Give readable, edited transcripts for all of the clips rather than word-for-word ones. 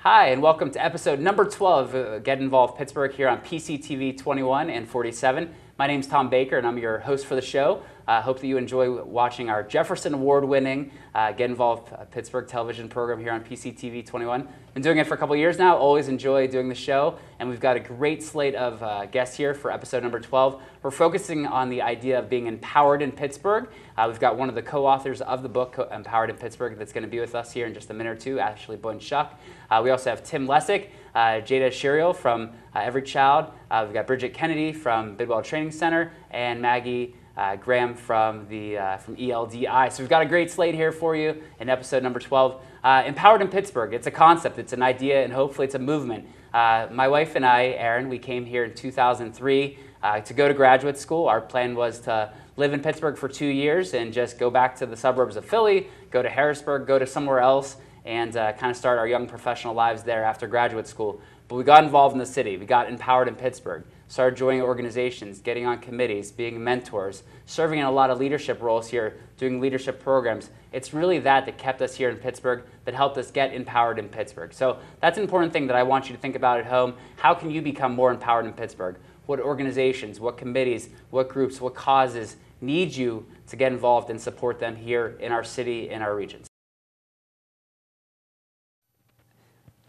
Hi, and welcome to episode number 12 of Get Involved Pittsburgh here on PCTV 21 and 47. My name's Tom Baker, and I'm your host for the show. Hope that you enjoy watching our Jefferson Award-winning Get Involved Pittsburgh television program here on PCTV 21. Been doing it for a couple years now. Always enjoy doing the show, and we've got a great slate of guests here for episode number 12. We're focusing on the idea of being empowered in Pittsburgh. We've got one of the co-authors of the book, Empowered in Pittsburgh, that's going to be with us here in just a minute or two, Ashley Boyne-Schuck. We also have Tim Lessick, Jada Shiriel from Every Child. We've got Bridget Kennedy from Bidwell Training Center, and Maggie Graham from ELDI. So we've got a great slate here for you in episode number 12. Empowered in Pittsburgh. It's a concept, it's an idea, and hopefully it's a movement. My wife and I, Erin, we came here in 2003 to go to graduate school. Our plan was to live in Pittsburgh for 2 years and just go back to the suburbs of Philly, go to Harrisburg, go to somewhere else, and kind of start our young professional lives there after graduate school. But we got involved in the city. We got empowered in Pittsburgh, started joining organizations, getting on committees, being mentors, serving in a lot of leadership roles here, doing leadership programs. It's really that kept us here in Pittsburgh, that helped us get empowered in Pittsburgh. So that's an important thing that I want you to think about at home. How can you become more empowered in Pittsburgh? What organizations, what committees, what groups, what causes need you to get involved and support them here in our city, in our regions?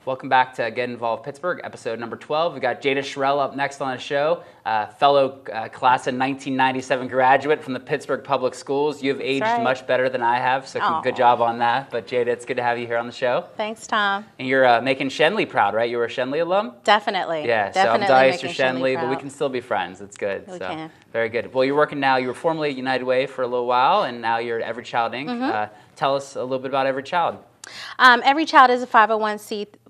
Welcome back to Get Involved Pittsburgh, episode number 12. We've got Jada Shiriel up next on the show, fellow class of 1997 graduate from the Pittsburgh Public Schools. You've aged much better than I have, so good job on that. But Jada, it's good to have you here on the show. Thanks, Tom. And you're making Shenley proud, right? You were a Shenley alum? Definitely. Yeah, definitely so I'm Dice or Shenley, but we can still be friends. It's good. We can. Very good. Well, you're working now. You were formerly at United Way for a little while, and now you're at Every Child, Inc. Tell us a little bit about Every Child. Every Child is a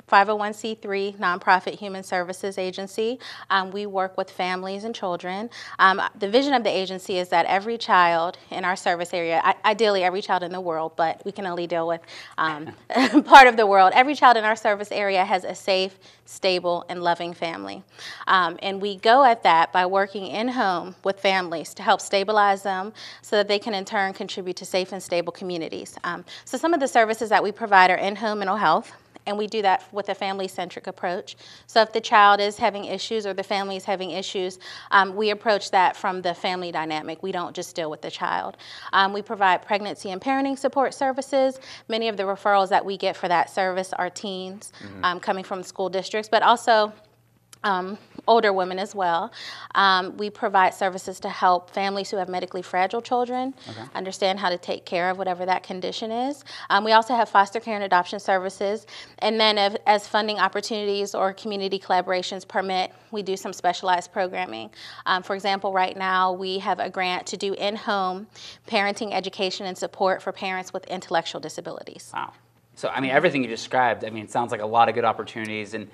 501c3 nonprofit human services agency. We work with families and children. The vision of the agency is that every child in our service area, ideally every child in the world, but we can only deal with part of the world. Every child in our service area has a safe, stable, and loving family. And we go at that by working in-home with families to help stabilize them so that they can in turn contribute to safe and stable communities. So some of the services that we provide are in-home mental health, and we do that with a family-centric approach. So if the child is having issues or the family is having issues, we approach that from the family dynamic. We don't just deal with the child. We provide pregnancy and parenting support services. Many of the referrals that we get for that service are teens coming from school districts, but also older women as well. We provide services to help families who have medically fragile children understand how to take care of whatever that condition is. We also have foster care and adoption services. And then as funding opportunities or community collaborations permit, we do some specialized programming. For example, right now we have a grant to do in-home parenting education and support for parents with intellectual disabilities. Wow. So, I mean, everything you described, I mean, it sounds like a lot of good opportunities and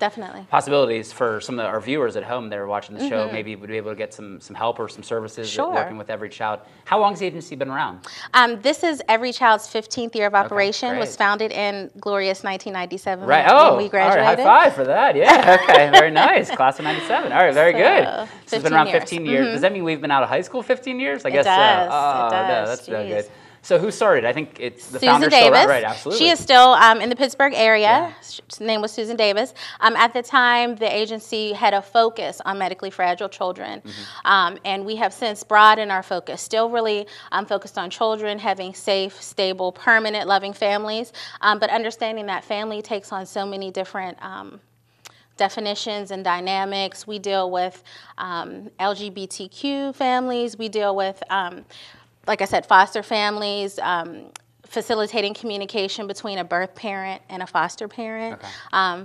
possibilities for some of our viewers at home that are watching the show. Maybe would be able to get some help or some services working with Every Child. How long has the agency been around? This is Every Child's 15th year of operation. Was founded in glorious 1997 when we graduated. All right, high five for that. Yeah, okay, very nice. Class of 97. All right, very good. So it's been around 15 years. Does that mean we've been out of high school 15 years? I guess so. Oh, it does. That's really good. So who started? I think it's the founder still, right? Absolutely. She is still in the Pittsburgh area. Her name was Susan Davis. At the time, the agency had a focus on medically fragile children. And we have since broadened our focus, still really focused on children having safe, stable, permanent, loving families, but understanding that family takes on so many different definitions and dynamics. We deal with LGBTQ families. We deal with like I said, foster families, facilitating communication between a birth parent and a foster parent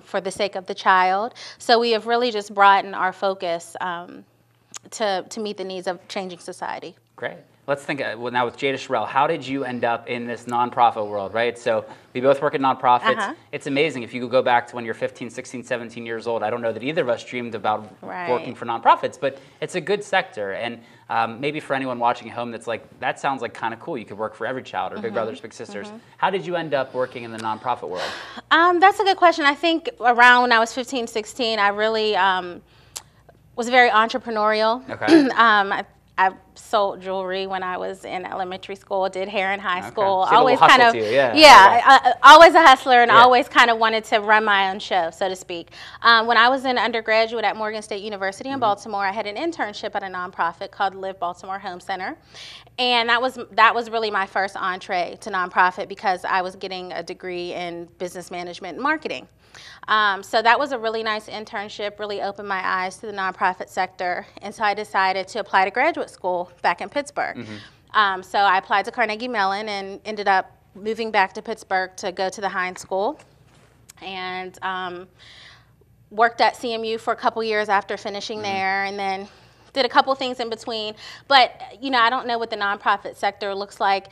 for the sake of the child. So we have really just broadened our focus to meet the needs of changing society. Great. Let's think, well, now with Jada Shiriel, how did you end up in this nonprofit world, right? So we both work at nonprofits. It's amazing if you go back to when you're 15, 16, 17 years old. I don't know that either of us dreamed about working for nonprofits, but it's a good sector. And maybe for anyone watching at home that's like, that sounds like kind of cool. You could work for Every Child or Big Brothers Big Sisters. How did you end up working in the nonprofit world? That's a good question. I think around when I was 15, 16, I really was very entrepreneurial. I sold jewelry when I was in elementary school, did hair in high school. So always kind of, yeah, always a hustler, and always kind of wanted to run my own show, so to speak. When I was an undergraduate at Morgan State University in Baltimore, I had an internship at a nonprofit called Live Baltimore Home Center, and that was really my first entree to nonprofit because I was getting a degree in business management and marketing. So that was a really nice internship, really opened my eyes to the nonprofit sector, and so I decided to apply to graduate school back in Pittsburgh. So I applied to Carnegie Mellon and ended up moving back to Pittsburgh to go to the Hines School, and worked at CMU for a couple years after finishing there, and then did a couple things in between. But I don't know what the nonprofit sector looks like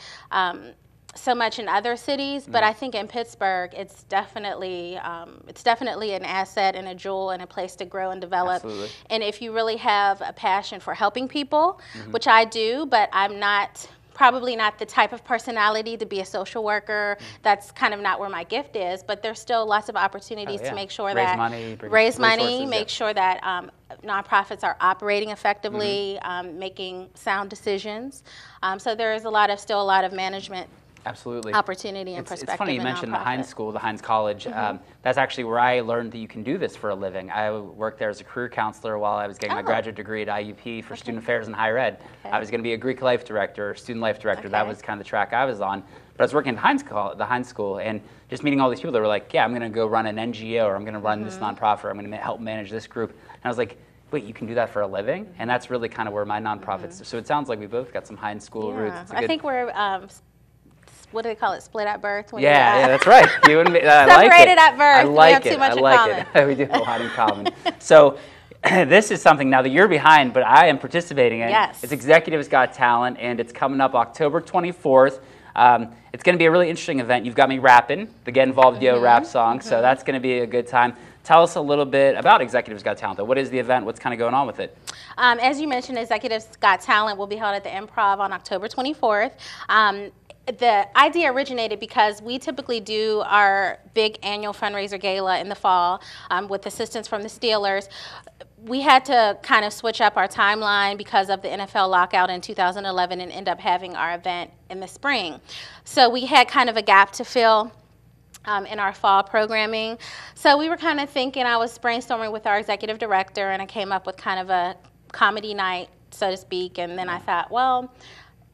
so much in other cities, but I think in Pittsburgh, it's definitely an asset and a jewel and a place to grow and develop. Absolutely. And if you really have a passion for helping people, which I do, but I'm probably not the type of personality to be a social worker. That's kind of not where my gift is, but there's still lots of opportunities to make sure that raise money, make sure that nonprofits are operating effectively, making sound decisions. So there is still a lot of management opportunity and perspective. It's funny you mentioned the Hines School, the Hines College. That's actually where I learned that you can do this for a living. I worked there as a career counselor while I was getting my graduate degree at IUP for student affairs and higher ed. I was going to be a Greek life director, or student life director. That was kind of the track I was on. But I was working at the Hines School, and just meeting all these people that were like, yeah, I'm going to go run an NGO, or I'm going to run this nonprofit, or I'm going to help manage this group. And I was like, wait, you can do that for a living? And that's really kind of where my nonprofits. So it sounds like we both got some Hines School roots. I think we're what do they call it? Split at birth? Yeah, that's right. You and me. Separated at birth. I like we have it. too much I in like common. it. We do have a lot in common. So this is something now that you're behind, but I am participating in. Yes. It's Executives Got Talent, and it's coming up October 24th. It's going to be a really interesting event. You've got me rapping the Get Involved Yo rap song, so that's going to be a good time. Tell us a little bit about Executives Got Talent, though. What is the event? What's kind of going on with it? As you mentioned, Executives Got Talent will be held at the Improv on October 24th. The idea originated because we typically do our big annual fundraiser gala in the fall with assistance from the Steelers. We had to kind of switch up our timeline because of the NFL lockout in 2011 and end up having our event in the spring. So we had kind of a gap to fill in our fall programming. So we were kind of thinking, I was brainstorming with our executive director, and I came up with kind of a comedy night, so to speak, and then I thought, well,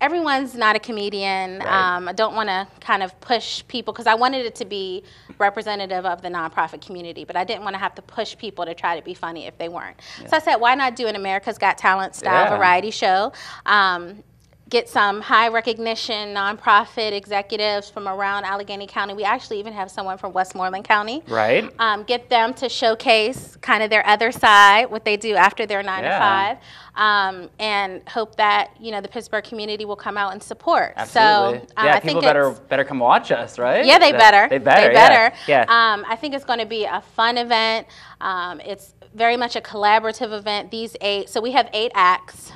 everyone's not a comedian. I don't want to kind of push people, because I wanted it to be representative of the nonprofit community, but I didn't want to have to push people to try to be funny if they weren't. So I said, why not do an America's Got Talent style variety show? Get some high recognition nonprofit executives from around Allegheny County. We actually even have someone from Westmoreland County. Get them to showcase kind of their other side, what they do after their 9 to 5, and hope that the Pittsburgh community will come out and support. Absolutely. So I people think better come watch us, right? Yeah, they better. They better. Yeah. I think it's going to be a fun event. It's very much a collaborative event. So we have 8 acts,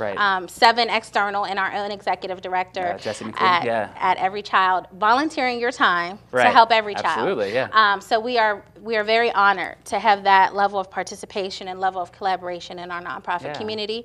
7 external, and our own executive director at Every Child, volunteering your time to help every child. Absolutely, yeah. So we are very honored to have that level of participation and level of collaboration in our nonprofit community.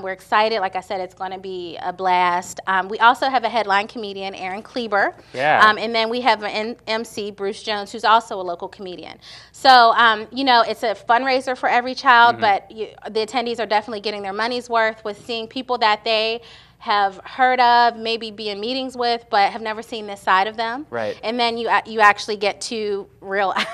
We're excited. Like I said, it's going to be a blast. We also have a headline comedian, Aaron Kleber, and then we have an MC, Bruce Jones, who's also a local comedian. So it's a fundraiser for every child, but the attendees are definitely getting their money's worth with seeing people that they have heard of, maybe be in meetings with, but have never seen this side of them. And then you actually get to real, I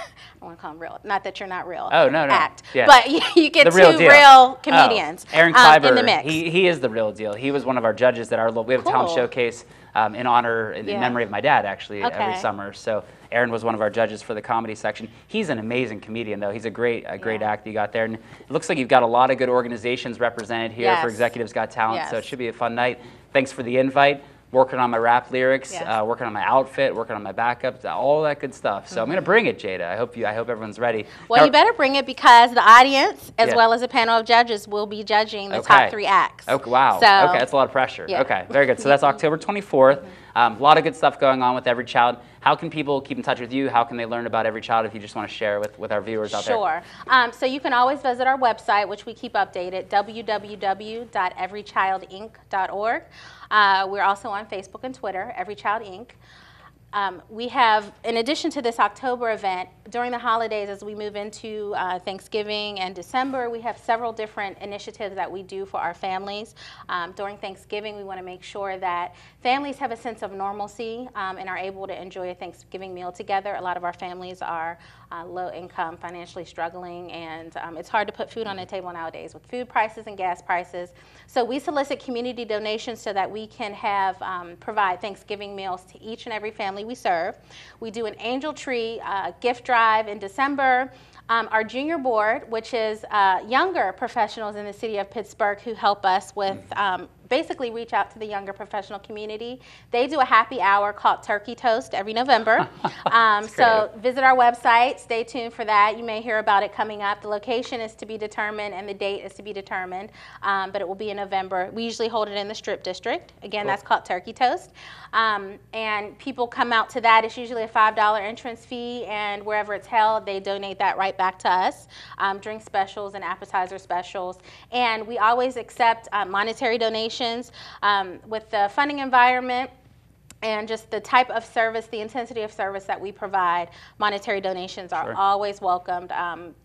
want to call them real, not that you're not real. Oh, no. Act. But you get two real comedians Aaron Kleber, in the mix. He is the real deal. He was one of our judges at we have a talent showcase in honor, in memory of my dad, actually, every summer. So Aaron was one of our judges for the comedy section. He's an amazing comedian, though. He's a great act you got there. And it looks like you've got a lot of good organizations represented here for Executives Got Talent, so it should be a fun night. Thanks for the invite. Working on my rap lyrics, working on my outfit, working on my backup, all that good stuff. So I'm going to bring it, Jada. I hope everyone's ready. Well, you better bring it, because the audience, as well as a panel of judges, will be judging the top 3 acts. Okay, wow. So, okay, that's a lot of pressure. Okay, very good. So that's October 24th. A lot of good stuff going on with Every Child. How can people keep in touch with you? How can they learn about Every Child if you just want to share with our viewers out there? Sure. So you can always visit our website, which we keep updated, www.everychildinc.org. We're also on Facebook and Twitter, Every Child Inc. We have, in addition to this October event, during the holidays as we move into Thanksgiving and December, we have several different initiatives that we do for our families. During Thanksgiving, we want to make sure that families have a sense of normalcy and are able to enjoy a Thanksgiving meal together. A lot of our families are low income, financially struggling, and it's hard to put food on the table nowadays with food prices and gas prices. So we solicit community donations so that we can have provide Thanksgiving meals to each and every family we serve. We do an angel tree gift drive in December. Our junior board, which is younger professionals in the city of Pittsburgh who help us with basically reach out to the younger professional community. They do a happy hour called Turkey Toast every November. So visit our website, stay tuned for that. You may hear about it coming up. The location is to be determined and the date is to be determined, but it will be in November. We usually hold it in the Strip District. Again, cool. That's called Turkey Toast. And people come out to that. It's usually a $5 entrance fee, and wherever it's held, they donate that right back to us. Drink specials and appetizer specials. And we always accept monetary donations. With the funding environment and just the type of service, the intensity of service that we provide, monetary donations are always welcomed.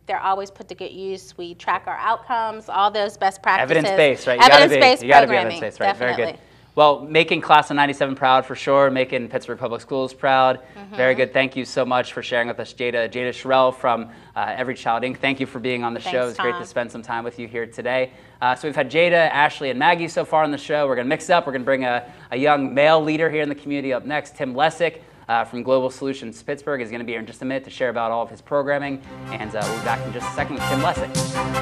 They're always put to good use. We track our outcomes, all those best practices. Evidence-based, right? Evidence-based programming. You got to be evidence-based, right? Definitely. Very good. Well, making Class of '97 proud for sure, making Pittsburgh Public Schools proud. Very good. Thank you so much for sharing with us, Jada. Jada Sherrill from Every Child Inc. Thank you for being on the show. It's great to spend some time with you here today. So we've had Jada, Ashley, and Maggie so far on the show. We're going to mix it up. We're going to bring a young male leader here in the community up next. Tim Lessick from Global Solutions Pittsburgh is going to be here in just a minute to share about all of his programming. And we'll be back in just a second with Tim Lessick.